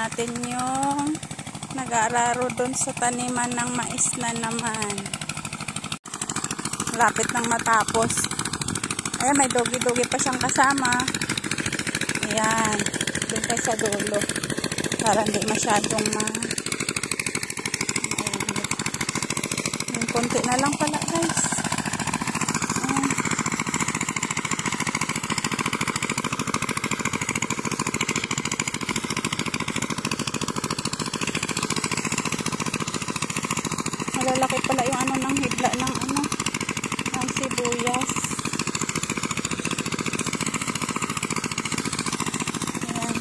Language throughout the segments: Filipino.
natin yung nag-aararo doon sa taniman ng mais na naman. Lapit nang matapos. Ayan, may dogi-dogi pa siyang kasama. Ayan, doon tayo sa dulo. Para hindi masyadong yung konti na lang pala, guys. Ayan. Malalaki pala yung ano ng hibla ng ano, ng sibuyas. Ayan.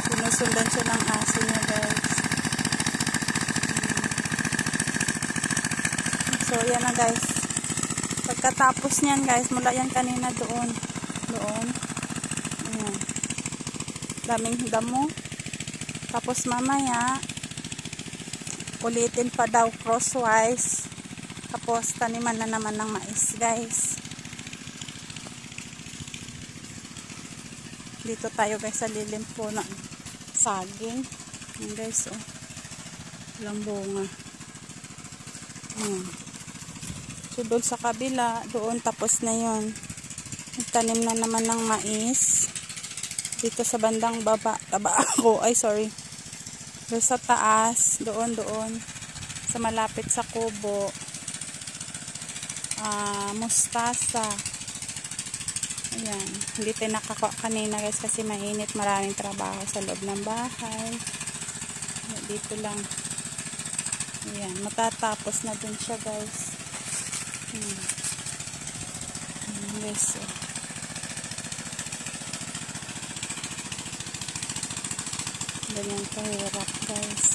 Sinusundan siya ng aso niya, guys. So, yan na, guys. Pagkatapos niyan, guys, mula yan kanina doon. Ayan. Daming damo. Tapos mamaya, ulitin pa daw crosswise. Tapos, taniman na naman ng mais, guys. Dito tayo, guys, sa lilim po ng saging. Ayan, guys, oh. Walang bunga. Ayan. So, doon sa kabila, doon tapos na yun. Tanim na naman ng mais. Dito sa bandang baba ako, ay sorry. Doon sa taas, doon. Sa malapit sa kubo. Mustasa. Ayan. Hindi tayo nakakuha kanina, guys, kasi mainit. Maraming trabaho sa loob ng bahay. Dito lang. Ayan. Matatapos na dun siya, guys. Ayan, guys. Ganyan kahirap, guys.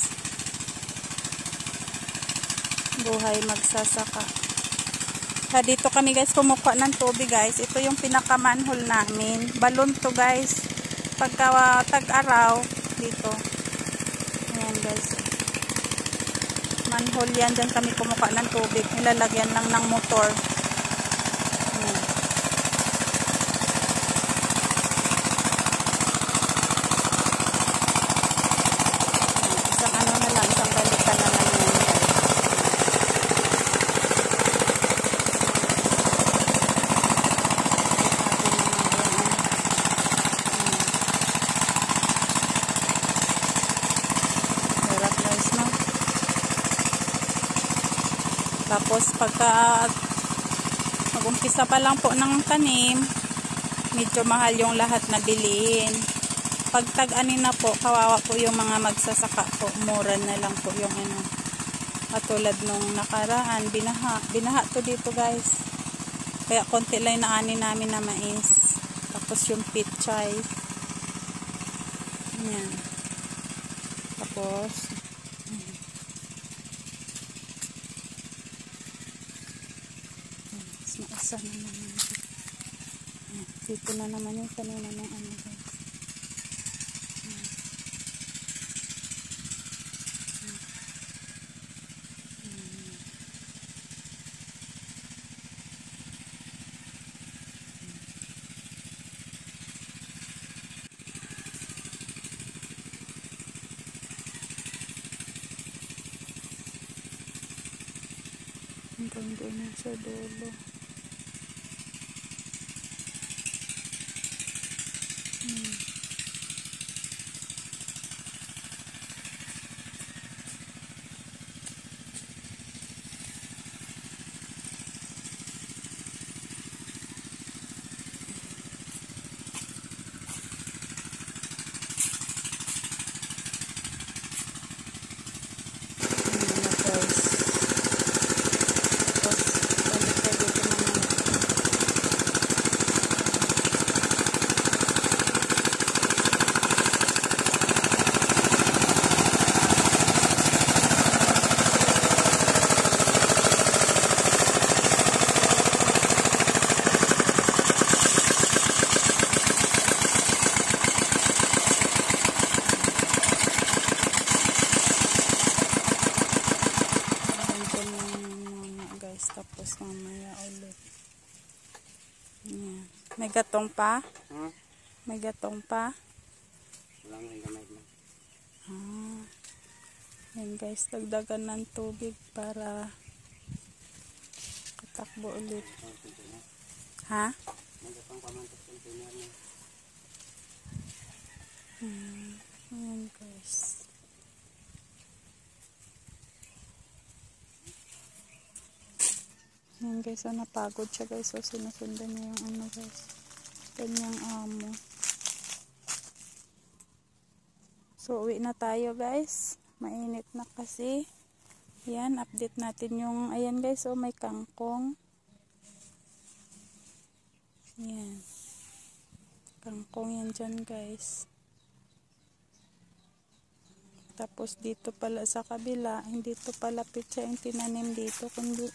Buhay magsasaka. Dito kami, guys, kumukuha ng tubig, guys. Ito yung pinaka-manhole namin. Balon to, guys. Pagka tag-araw, dito. Ayan, guys. Manhole yan. Diyan kami kumukuha ng tubig. Nilalagyan lang ng motor. Ayan. Isang ano na lang, isang balikan na lang yan. Tapos pagka mag-umpisa pa lang po ng tanim, medyo mahal yung lahat na bilihin. Pag tag-anin na po, kawawa po yung mga magsasaka po. Mura na lang po yung ano. Katulad nung nakaraan, binaha to dito, guys. Kaya konti lang na ani namin na mais. Tapos yung pitchay. Ayan. Tapos maisa na naman. Dito na naman yung kanina ng ano, guys. Hanggang doon na sa dulo. gatong pa? Ha? May gatong pa? Wala mo yung gamay na. Yan guys, dagdagan ng tubig para tatakbo ulit. Ha? Magkapang pamantas container na. Yan guys. Yan guys, napagod siya guys. So sinusundan niya yung ano guys. Kanyang amo. So uwi na tayo guys. Mainit na kasi. Yan, update natin yung, ayan guys, oh may kangkong. Yan. Kangkong yan dyan guys. Tapos dito pala sa kabila, hindi to pala pitsa yung tinanim dito, kundi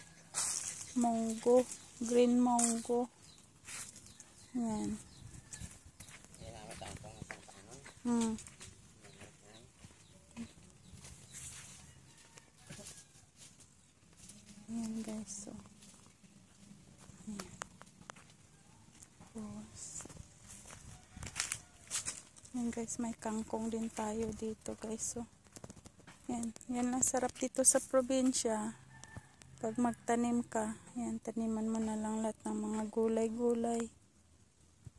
munggo, green munggo. Yan. Yan guys, so. Yan. Tapos, yan guys, may kangkong din tayo dito guys, so. Yan, yan ang sarap dito sa probinsya. Pag magtanim ka, yan, taniman mo na lang lahat ng mga gulay-gulay.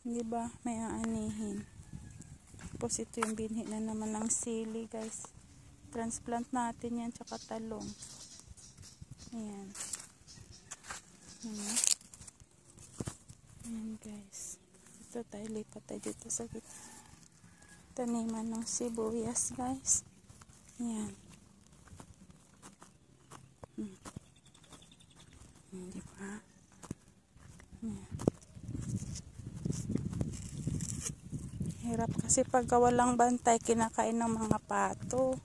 Hindi ba? May aanihin. Tapos ito yung binhi na naman ng sili guys. Transplant natin yan, tsaka talong. Ayan. Ayan. Ayan guys. Ito tayo, lipat tayo dito sa taniman ng sibuyas guys. Ayan. Di ba? Ayan. Hirap kasi pag walang bantay, kinakain ng mga pato.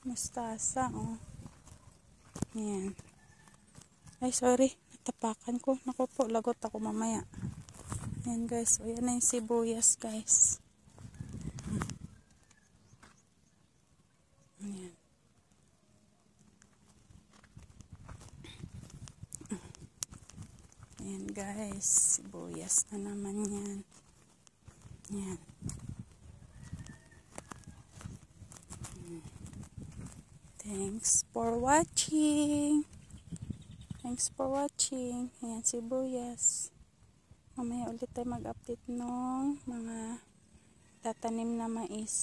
Mustasa, oh. Ayan. Ay, sorry. Natapakan ko. Naku po, lagot ako mamaya. Ayan guys. O, yan na yung sibuyas guys. Ayan. Ayan guys. Sibuyas na naman yan. Ayan. Thanks for watching. Thanks for watching. Ayan, sibuyas. Mamaya ulit tayo mag-update ng mga tatanim na mais.